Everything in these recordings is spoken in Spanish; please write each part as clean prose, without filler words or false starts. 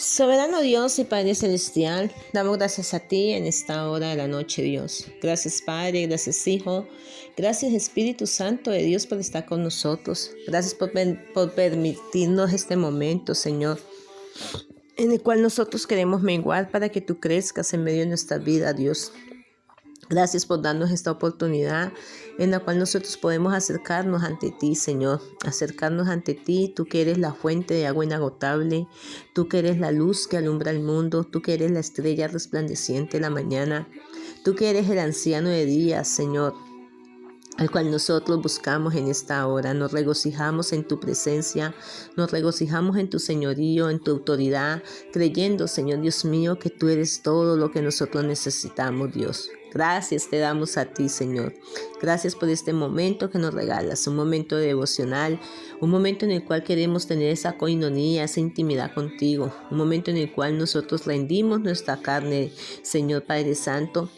Soberano Dios y Padre Celestial, damos gracias a ti en esta hora de la noche, Dios. Gracias, Padre, gracias, Hijo. Gracias, Espíritu Santo de Dios, por estar con nosotros. Gracias por permitirnos este momento, Señor, en el cual nosotros queremos menguar para que tú crezcas en medio de nuestra vida, Dios. Gracias por darnos esta oportunidad en la cual nosotros podemos acercarnos ante ti, Señor. Acercarnos ante ti, tú que eres la fuente de agua inagotable, tú que eres la luz que alumbra el mundo, tú que eres la estrella resplandeciente de la mañana, tú que eres el anciano de días, Señor, al cual nosotros buscamos en esta hora. Nos regocijamos en tu presencia, nos regocijamos en tu señorío, en tu autoridad, creyendo, Señor Dios mío, que tú eres todo lo que nosotros necesitamos, Dios. Gracias te damos a ti, Señor. Gracias por este momento que nos regalas, un momento devocional, un momento en el cual queremos tener esa coinonía, esa intimidad contigo, un momento en el cual nosotros rendimos nuestra carne, Señor Padre Santo,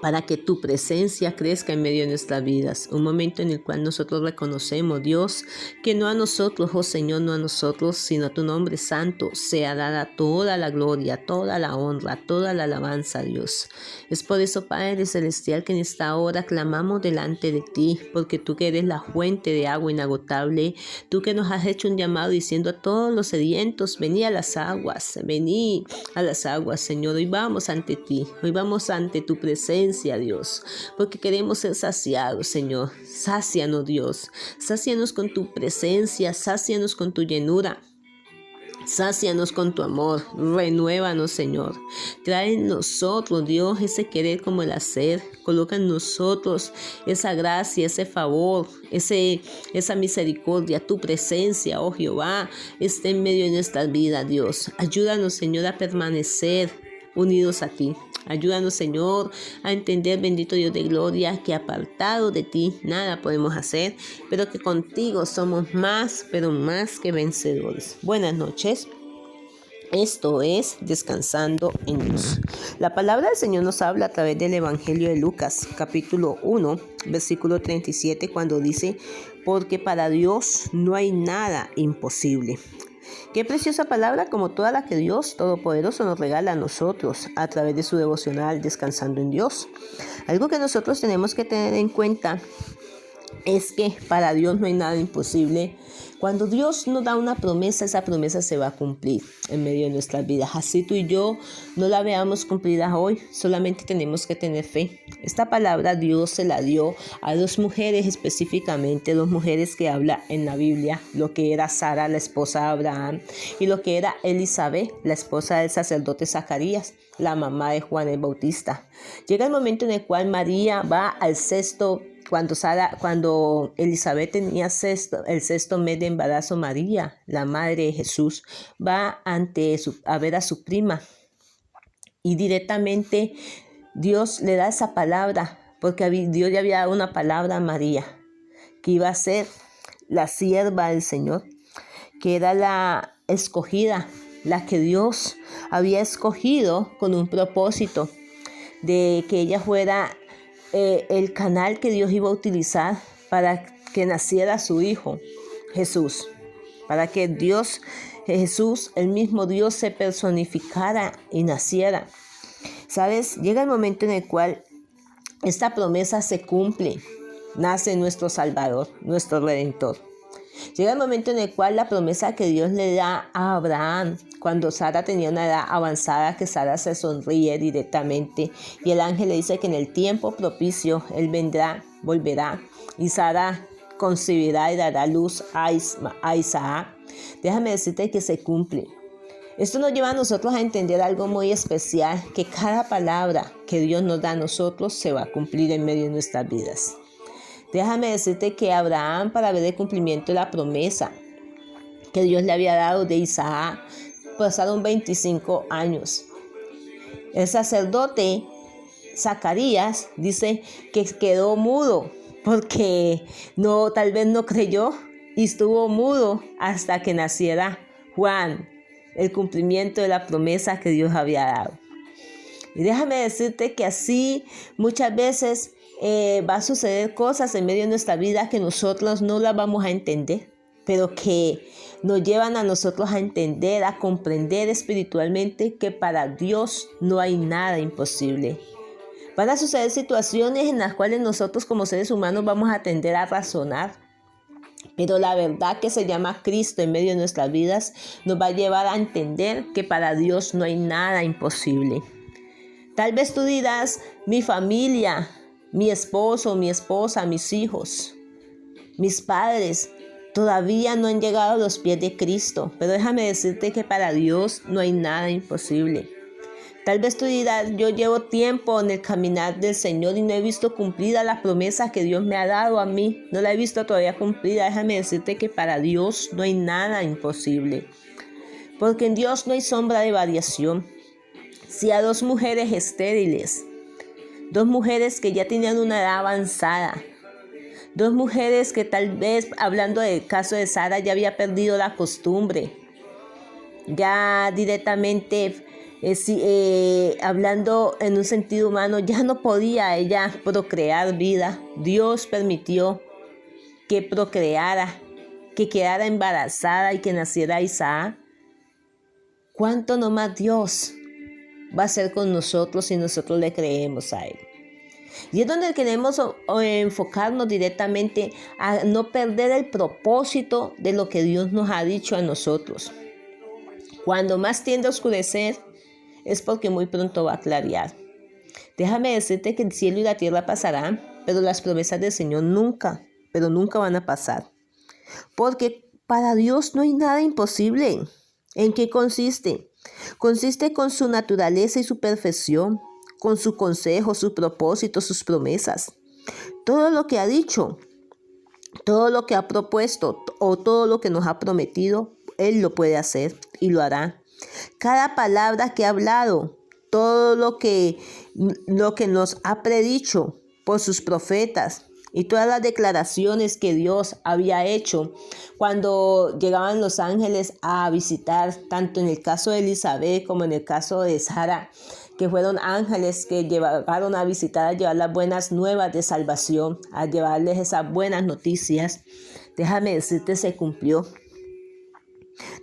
para que tu presencia crezca en medio de nuestras vidas. Un momento en el cual nosotros reconocemos, Dios, que no a nosotros, oh Señor, no a nosotros, sino a tu nombre santo, sea dada toda la gloria, toda la honra, toda la alabanza, Dios. Es por eso, Padre Celestial, que en esta hora clamamos delante de ti, porque tú que eres la fuente de agua inagotable, tú que nos has hecho un llamado diciendo a todos los sedientos, vení a las aguas, Señor. Hoy vamos ante ti, hoy vamos ante tu presencia, Dios, porque queremos ser saciados, Señor. Sácianos, Dios. Sácianos con tu presencia, sácianos con tu llenura. Sácianos con tu amor, renuévanos, Señor. Trae en nosotros, Dios, ese querer como el hacer. Coloca en nosotros esa gracia, ese favor, esa misericordia. Tu presencia, oh Jehová, esté en medio de nuestras vidas, Dios. Ayúdanos, Señor, a permanecer unidos a ti. Ayúdanos, Señor, a entender, bendito Dios de gloria, que apartado de ti nada podemos hacer, pero que contigo somos más, pero más que vencedores. Buenas noches. Esto es Descansando en Dios. La palabra del Señor nos habla a través del Evangelio de Lucas, capítulo 1, versículo 37, cuando dice: porque para Dios no hay nada imposible. Qué preciosa palabra, como toda la que Dios Todopoderoso nos regala a nosotros a través de su devocional Descansando en Dios. Algo que nosotros tenemos que tener en cuenta es que para Dios no hay nada imposible. Cuando Dios nos da una promesa, esa promesa se va a cumplir en medio de nuestras vidas. Así tú y yo no la veamos cumplida hoy, solamente tenemos que tener fe. Esta palabra Dios se la dio a dos mujeres específicamente, dos mujeres que habla en la Biblia, lo que era Sara, la esposa de Abraham, y lo que era Elizabeth, la esposa del sacerdote Zacarías, la mamá de Juan el Bautista. Llega el momento en el cual María va al sexto. Cuando Elizabeth tenía el sexto mes de embarazo, María, la madre de Jesús, va a ver a su prima. Y directamente Dios le da esa palabra, porque Dios le había dado una palabra a María, que iba a ser la sierva del Señor, que era la escogida, la que Dios había escogido con un propósito de que ella fuera el canal que Dios iba a utilizar para que naciera su hijo Jesús, para que Jesús, el mismo Dios, se personificara y naciera. ¿Sabes? Llega el momento en el cual esta promesa se cumple. Nace nuestro Salvador, nuestro Redentor. Llega el momento en el cual la promesa que Dios le da a Abraham, cuando Sara tenía una edad avanzada, que Sara se sonríe directamente y el ángel le dice que en el tiempo propicio él volverá y Sara concebirá y dará luz a Isaac. Déjame decirte que se cumple. Esto nos lleva a nosotros a entender algo muy especial, que cada palabra que Dios nos da a nosotros se va a cumplir en medio de nuestras vidas. Déjame decirte que Abraham, para ver el cumplimiento de la promesa que Dios le había dado de Isaac, pasaron 25 años. El sacerdote Zacarías dice que quedó mudo porque tal vez no creyó y estuvo mudo hasta que naciera Juan, el cumplimiento de la promesa que Dios había dado. Y déjame decirte que así muchas veces va a suceder cosas en medio de nuestra vida que nosotros no las vamos a entender. pero que nos llevan a nosotros a entender, a comprender espiritualmente que para Dios no hay nada imposible. Van a suceder situaciones en las cuales nosotros como seres humanos vamos a tender a razonar, pero la verdad que se llama Cristo en medio de nuestras vidas nos va a llevar a entender que para Dios no hay nada imposible. Tal vez tú dirás, mi familia, mi esposo, mi esposa, mis hijos, mis padres, todavía no han llegado a los pies de Cristo, pero déjame decirte que para Dios no hay nada imposible. Tal vez tú dirás, yo llevo tiempo en el caminar del Señor y no he visto cumplida la promesa que Dios me ha dado a mí. No la he visto todavía cumplida. Déjame decirte que para Dios no hay nada imposible. Porque en Dios no hay sombra de variación. Si a dos mujeres estériles, dos mujeres que ya tenían una edad avanzada, dos mujeres que tal vez, hablando del caso de Sara, ya había perdido la costumbre, ya directamente, hablando en un sentido humano, ya no podía ella procrear vida. Dios permitió que procreara, que quedara embarazada y que naciera Isaac. ¿Cuánto no más Dios va a hacer con nosotros si nosotros le creemos a Él? Y es donde queremos enfocarnos directamente a no perder el propósito de lo que Dios nos ha dicho a nosotros. Cuando más tiende a oscurecer es porque muy pronto va a clarear. Déjame decirte que el cielo y la tierra pasarán, pero las promesas del Señor nunca van a pasar. Porque para Dios no hay nada imposible. ¿En qué consiste? Consiste con su naturaleza y su perfección, con su consejo, su propósito, sus promesas. Todo lo que ha dicho, todo lo que ha propuesto o todo lo que nos ha prometido, Él lo puede hacer y lo hará. Cada palabra que ha hablado, todo lo que nos ha predicho por sus profetas y todas las declaraciones que Dios había hecho cuando llegaban los ángeles a visitar, tanto en el caso de Elizabeth como en el caso de Sara, que fueron ángeles que llegaron a visitar, a llevar las buenas nuevas de salvación, a llevarles esas buenas noticias. Déjame decirte, se cumplió.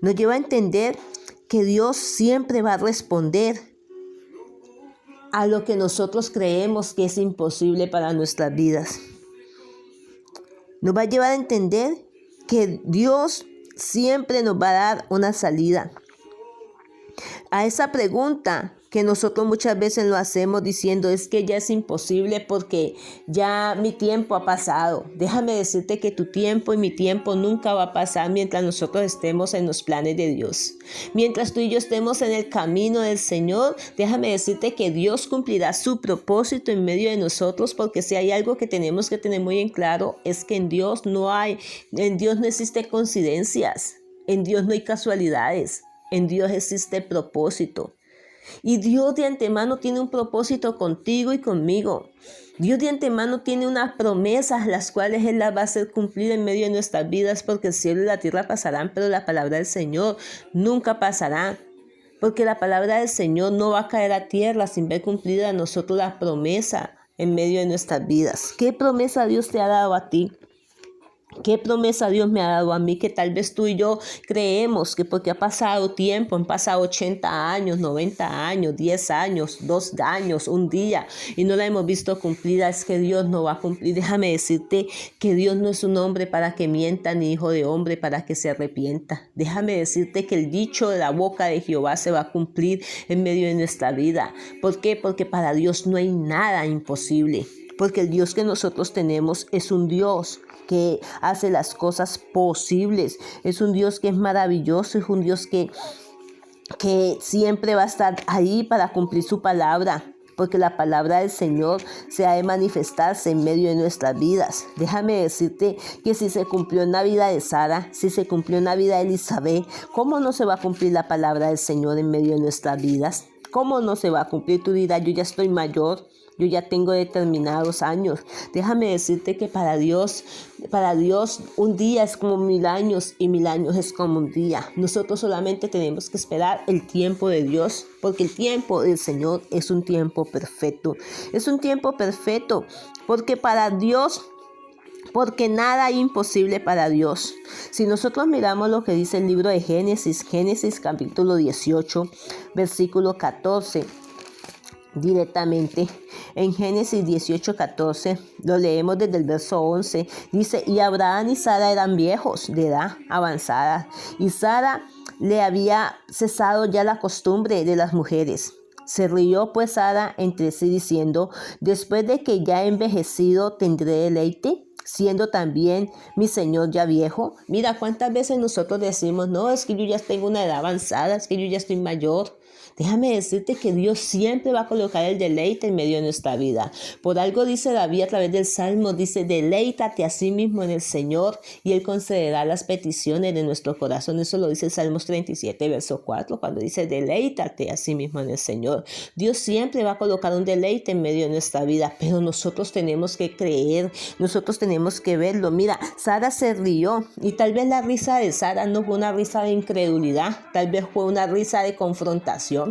Nos lleva a entender que Dios siempre va a responder a lo que nosotros creemos que es imposible para nuestras vidas. Nos va a llevar a entender que Dios siempre nos va a dar una salida a esa pregunta que nosotros muchas veces lo hacemos diciendo es que ya es imposible porque ya mi tiempo ha pasado. Déjame decirte que tu tiempo y mi tiempo nunca va a pasar mientras nosotros estemos en los planes de Dios. Mientras tú y yo estemos en el camino del Señor, déjame decirte que Dios cumplirá su propósito en medio de nosotros, porque si hay algo que tenemos que tener muy en claro es que en Dios no existen coincidencias, en Dios no hay casualidades, en Dios existe propósito. Y Dios de antemano tiene un propósito contigo y conmigo. Dios de antemano tiene unas promesas las cuales Él las va a hacer cumplir en medio de nuestras vidas, porque el cielo y la tierra pasarán, pero la palabra del Señor nunca pasará. Porque la palabra del Señor no va a caer a tierra sin ver cumplida a nosotros la promesa en medio de nuestras vidas. ¿Qué promesa Dios te ha dado a ti? ¿Qué promesa Dios me ha dado a mí? Que tal vez tú y yo creemos que porque ha pasado tiempo, han pasado 80 años, 90 años, 10 años, 2 años, un día y no la hemos visto cumplida, es que Dios no va a cumplir. Déjame decirte que Dios no es un hombre para que mienta, ni hijo de hombre para que se arrepienta. Déjame decirte que el dicho de la boca de Jehová se va a cumplir en medio de nuestra vida. ¿Por qué? Porque para Dios no hay nada imposible. Porque el Dios que nosotros tenemos es un Dios que hace las cosas posibles. Es un Dios que es maravilloso, es un Dios que siempre va a estar ahí para cumplir su palabra, porque la palabra del Señor se ha de manifestarse en medio de nuestras vidas. Déjame decirte que si se cumplió en la vida de Sara, si se cumplió en la vida de Elizabeth, ¿cómo no se va a cumplir la palabra del Señor en medio de nuestras vidas? ¿Cómo no se va a cumplir? Tú dirás, yo ya estoy mayor, yo ya tengo determinados años. Déjame decirte que para Dios un día es como 1000 años y 1000 años es como un día. Nosotros solamente tenemos que esperar el tiempo de Dios, porque el tiempo del Señor es un tiempo perfecto. Es un tiempo perfecto porque para Dios porque nada hay imposible para Dios. Si nosotros miramos lo que dice el libro de Génesis capítulo 18, versículo 14, directamente en Génesis 18:14, lo leemos desde el verso 11, dice: y Abraham y Sara eran viejos de edad avanzada, y Sara le había cesado ya la costumbre de las mujeres. Se rió pues Sara entre sí diciendo: después de que ya he envejecido, ¿tendré deleite, siendo también mi Señor ya viejo? Mira cuántas veces nosotros decimos: no, es que yo ya tengo una edad avanzada, es que yo ya estoy mayor. Déjame decirte que Dios siempre va a colocar el deleite en medio de nuestra vida. Por algo dice David a través del Salmo, dice: deleítate a sí mismo en el Señor y Él concederá las peticiones de nuestro corazón. Eso lo dice el Salmos 37, verso 4, cuando dice: deleítate a sí mismo en el Señor. Dios siempre va a colocar un deleite en medio de nuestra vida, pero nosotros tenemos que creer, nosotros tenemos que verlo. Mira, Sara se rió, y tal vez la risa de Sara no fue una risa de incredulidad, tal vez fue una risa de confrontación,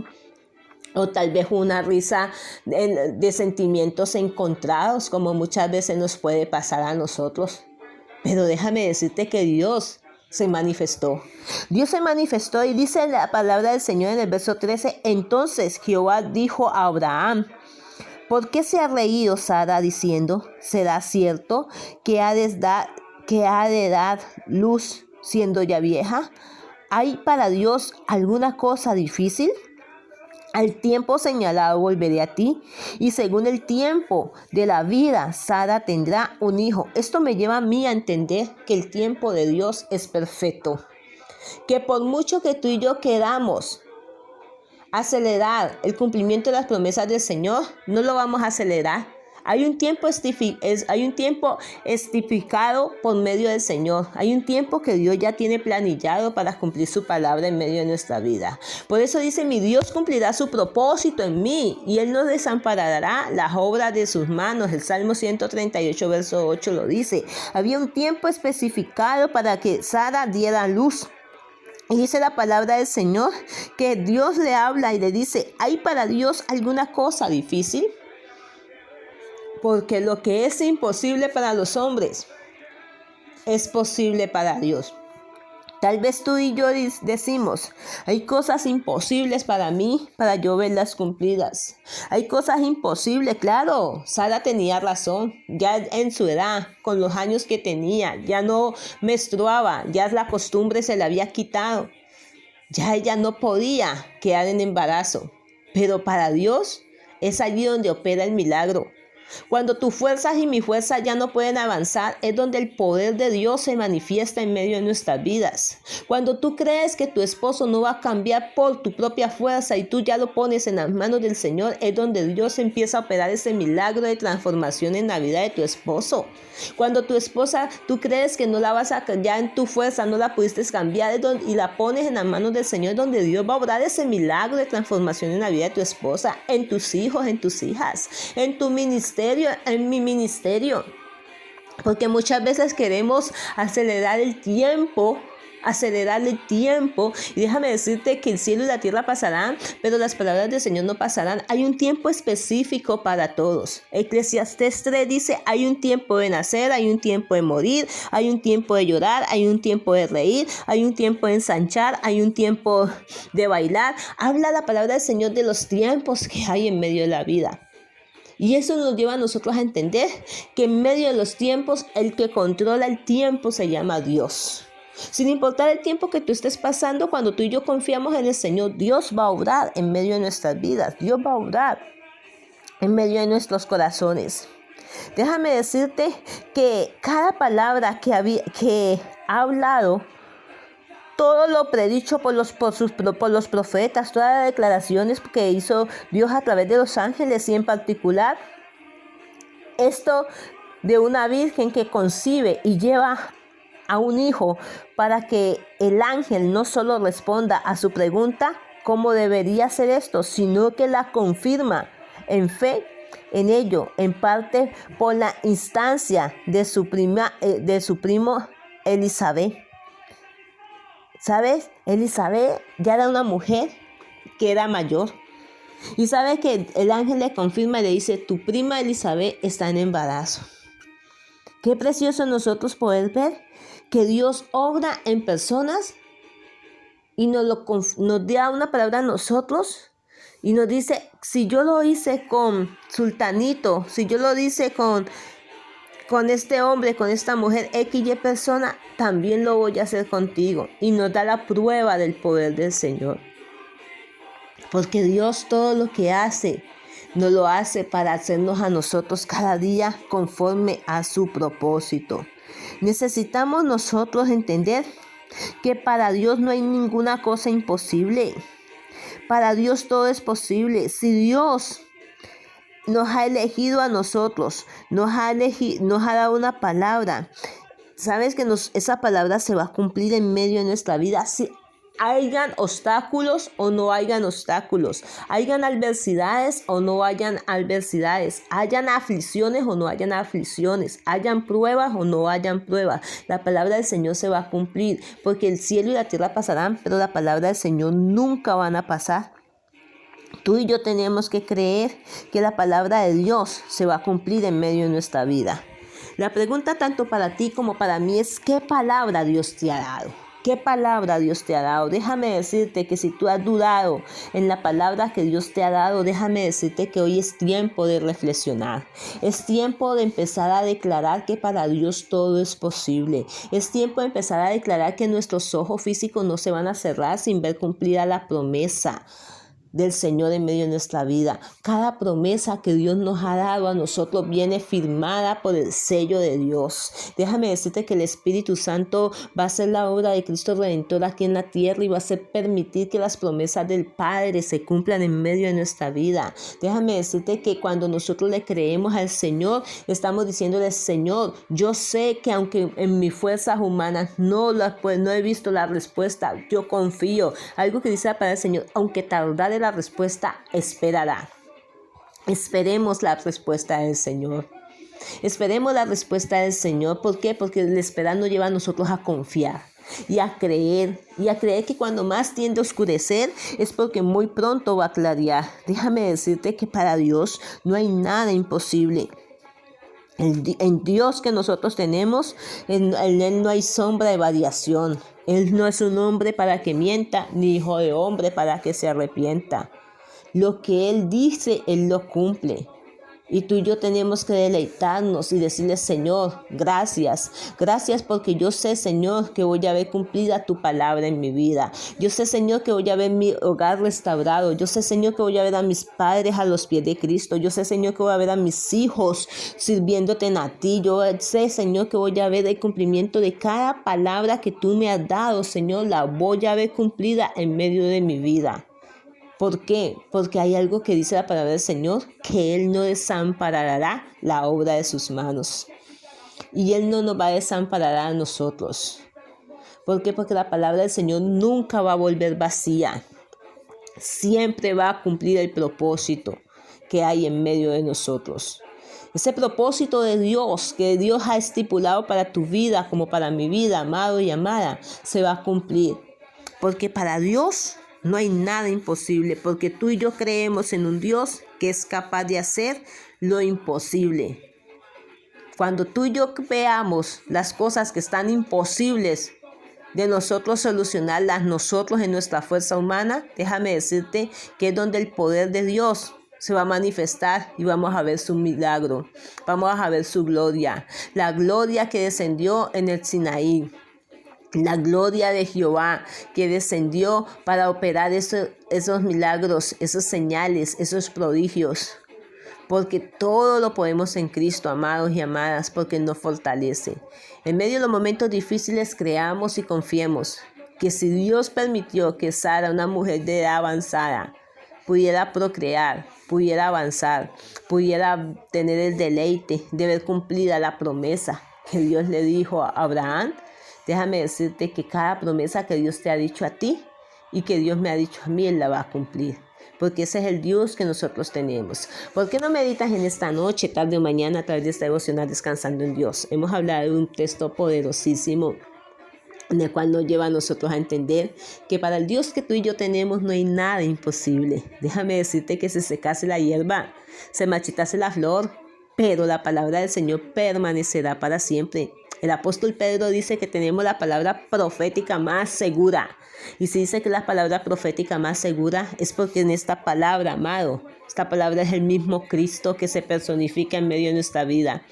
o tal vez una risa de sentimientos encontrados, como muchas veces nos puede pasar a nosotros. Pero déjame decirte que Dios se manifestó. Dios se manifestó, y dice la palabra del Señor en el verso 13: entonces Jehová dijo a Abraham: ¿por qué se ha reído Sara diciendo: será cierto que ha de dar luz siendo ya vieja? ¿Hay para Dios alguna cosa difícil? Al tiempo señalado volveré a ti, y según el tiempo de la vida, Sara tendrá un hijo. Esto me lleva a mí a entender que el tiempo de Dios es perfecto. Que por mucho que tú y yo queramos acelerar el cumplimiento de las promesas del Señor, no lo vamos a acelerar. Hay un tiempo estificado por medio del Señor. Hay un tiempo que Dios ya tiene planillado para cumplir su palabra en medio de nuestra vida. Por eso dice: mi Dios cumplirá su propósito en mí, y Él no desamparará las obras de sus manos. El Salmo 138, verso 8 lo dice. Había un tiempo especificado para que Sara diera luz. Y dice la palabra del Señor que Dios le habla y le dice: ¿hay para Dios alguna cosa difícil? Porque lo que es imposible para los hombres es posible para Dios. Tal vez tú y yo decimos: hay cosas imposibles para mí, para yo verlas cumplidas. Hay cosas imposibles, claro. Sara tenía razón, ya en su edad, con los años que tenía, ya no menstruaba, ya la costumbre se le había quitado. Ya ella no podía quedar en embarazo. Pero para Dios es allí donde opera el milagro. Cuando tus fuerzas y mi fuerza ya no pueden avanzar, es donde el poder de Dios se manifiesta en medio de nuestras vidas. Cuando tú crees que tu esposo no va a cambiar por tu propia fuerza y tú ya lo pones en las manos del Señor, es donde Dios empieza a operar ese milagro de transformación en la vida de tu esposo. Cuando tu esposa, tú crees que no la vas a cambiar en tu fuerza, no la pudiste cambiar, y la pones en las manos del Señor, es donde Dios va a obrar ese milagro de transformación en la vida de tu esposa, en tus hijos, en tus hijas, en tu ministerio, en mi ministerio. Porque muchas veces queremos acelerar el tiempo, y déjame decirte que el cielo y la tierra pasarán, pero las palabras del Señor no pasarán. Hay un tiempo específico para todos. Eclesiastés 3 dice: hay un tiempo de nacer, hay un tiempo de morir, hay un tiempo de llorar, hay un tiempo de reír, hay un tiempo de ensanchar, hay un tiempo de bailar. Habla la palabra del Señor de los tiempos que hay en medio de la vida. Y eso nos lleva a nosotros a entender que en medio de los tiempos, el que controla el tiempo se llama Dios. Sin importar el tiempo que tú estés pasando, cuando tú y yo confiamos en el Señor, Dios va a obrar en medio de nuestras vidas. Dios va a obrar en medio de nuestros corazones. Déjame decirte que cada palabra que ha hablado, todo lo predicho por los profetas, todas las declaraciones que hizo Dios a través de los ángeles, y en particular esto de una virgen que concibe y lleva a un hijo, para que el ángel no solo responda a su pregunta cómo debería ser esto, sino que la confirma en fe en ello, en parte por la instancia de su primo Elizabeth. ¿Sabes? Elizabeth ya era una mujer que era mayor. Y sabe que el ángel le confirma y le dice: tu prima Elizabeth está en embarazo. Qué precioso nosotros poder ver que Dios obra en personas y nos da una palabra a nosotros y nos dice, si yo lo hice con sultanito, si yo lo hice con este hombre, con esta mujer, X, Y persona, también lo voy a hacer contigo. Y nos da la prueba del poder del Señor. Porque Dios todo lo que hace, nos lo hace para hacernos a nosotros cada día conforme a su propósito. Necesitamos nosotros entender que para Dios no hay ninguna cosa imposible. Para Dios todo es posible. Si Dios nos ha elegido a nosotros, nos ha dado una palabra, sabes que esa palabra se va a cumplir en medio de nuestra vida. Si hayan obstáculos o no hayan obstáculos, hayan adversidades o no hayan adversidades, hayan aflicciones o no hayan aflicciones, hayan pruebas o no hayan pruebas, la palabra del Señor se va a cumplir, porque el cielo y la tierra pasarán, pero la palabra del Señor nunca van a pasar. Tú y yo tenemos que creer que la palabra de Dios se va a cumplir en medio de nuestra vida. La pregunta tanto para ti como para mí es: ¿qué palabra Dios te ha dado? ¿Qué palabra Dios te ha dado? Déjame decirte que si tú has dudado en la palabra que Dios te ha dado, déjame decirte que hoy es tiempo de reflexionar. Es tiempo de empezar a declarar que para Dios todo es posible. Es tiempo de empezar a declarar que nuestros ojos físicos no se van a cerrar sin ver cumplida la promesa del Señor en medio de nuestra vida. Cada promesa que Dios nos ha dado a nosotros viene firmada por el sello de Dios. Déjame decirte que el Espíritu Santo va a hacer la obra de Cristo Redentor aquí en la tierra y va a hacer permitir que las promesas del Padre se cumplan en medio de nuestra vida. Déjame decirte que cuando nosotros le creemos al Señor, estamos diciéndole: Señor, yo sé que aunque en mis fuerzas humanas no he visto la respuesta, yo confío. Algo que dice la palabra del Señor: aunque tardare la respuesta, esperará. Esperemos la respuesta del Señor. Esperemos la respuesta del Señor. ¿Por qué? Porque el esperar nos lleva a nosotros a confiar y a creer que cuando más tiende a oscurecer es porque muy pronto va a clarear. Déjame decirte que para Dios no hay nada imposible. En Dios que nosotros tenemos, en Él no hay sombra de variación. Él no es un hombre para que mienta, ni hijo de hombre para que se arrepienta. Lo que Él dice, Él lo cumple. Y tú y yo tenemos que deleitarnos y decirle: Señor, gracias. Gracias porque yo sé, Señor, que voy a ver cumplida tu palabra en mi vida. Yo sé, Señor, que voy a ver mi hogar restaurado. Yo sé, Señor, que voy a ver a mis padres a los pies de Cristo. Yo sé, Señor, que voy a ver a mis hijos sirviéndote a ti. Yo sé, Señor, que voy a ver el cumplimiento de cada palabra que tú me has dado, Señor. La voy a ver cumplida en medio de mi vida. ¿Por qué? Porque hay algo que dice la palabra del Señor, que Él no desamparará la obra de sus manos. Y Él no nos va a desamparar a nosotros. ¿Por qué? Porque la palabra del Señor nunca va a volver vacía. Siempre va a cumplir el propósito que hay en medio de nosotros. Ese propósito de Dios, que Dios ha estipulado para tu vida como para mi vida, amado y amada, se va a cumplir. Porque para Dios no hay nada imposible, porque tú y yo creemos en un Dios que es capaz de hacer lo imposible. Cuando tú y yo veamos las cosas que están imposibles de nosotros solucionarlas nosotros en nuestra fuerza humana, déjame decirte que es donde el poder de Dios se va a manifestar y vamos a ver su milagro, vamos a ver su gloria, la gloria que descendió en el Sinaí. La gloria de Jehová que descendió para operar esos milagros, esas señales, esos prodigios. Porque todo lo podemos en Cristo, amados y amadas, porque nos fortalece. En medio de los momentos difíciles creamos y confiemos que si Dios permitió que Sara, una mujer de edad avanzada, pudiera procrear, pudiera avanzar, pudiera tener el deleite de ver cumplida la promesa que Dios le dijo a Abraham, déjame decirte que cada promesa que Dios te ha dicho a ti y que Dios me ha dicho a mí, Él la va a cumplir. Porque ese es el Dios que nosotros tenemos. ¿Por qué no meditas en esta noche, tarde o mañana, a través de esta devocional Descansando en Dios? Hemos hablado de un texto poderosísimo, en el cual nos lleva a nosotros a entender que para el Dios que tú y yo tenemos no hay nada imposible. Déjame decirte que se secase la hierba, se marchitase la flor, pero la palabra del Señor permanecerá para siempre. El apóstol Pedro dice que tenemos la palabra profética más segura. Y si dice que la palabra profética más segura es porque en esta palabra, amado, esta palabra es el mismo Cristo que se personifica en medio de nuestra vida.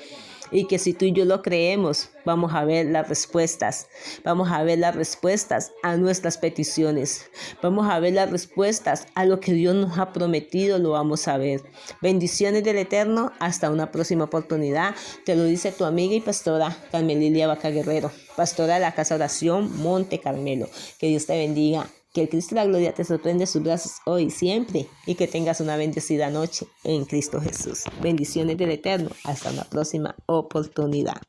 Y que si tú y yo lo creemos, vamos a ver las respuestas. Vamos a ver las respuestas a nuestras peticiones. Vamos a ver las respuestas a lo que Dios nos ha prometido, lo vamos a ver. Bendiciones del Eterno. Hasta una próxima oportunidad. Te lo dice tu amiga y pastora Carmen Lilia Vaca Guerrero, pastora de la Casa Oración Monte Carmelo. Que Dios te bendiga. Que el Cristo de la Gloria te sorprende sus brazos hoy y siempre, y que tengas una bendecida noche en Cristo Jesús. Bendiciones del Eterno. Hasta una próxima oportunidad.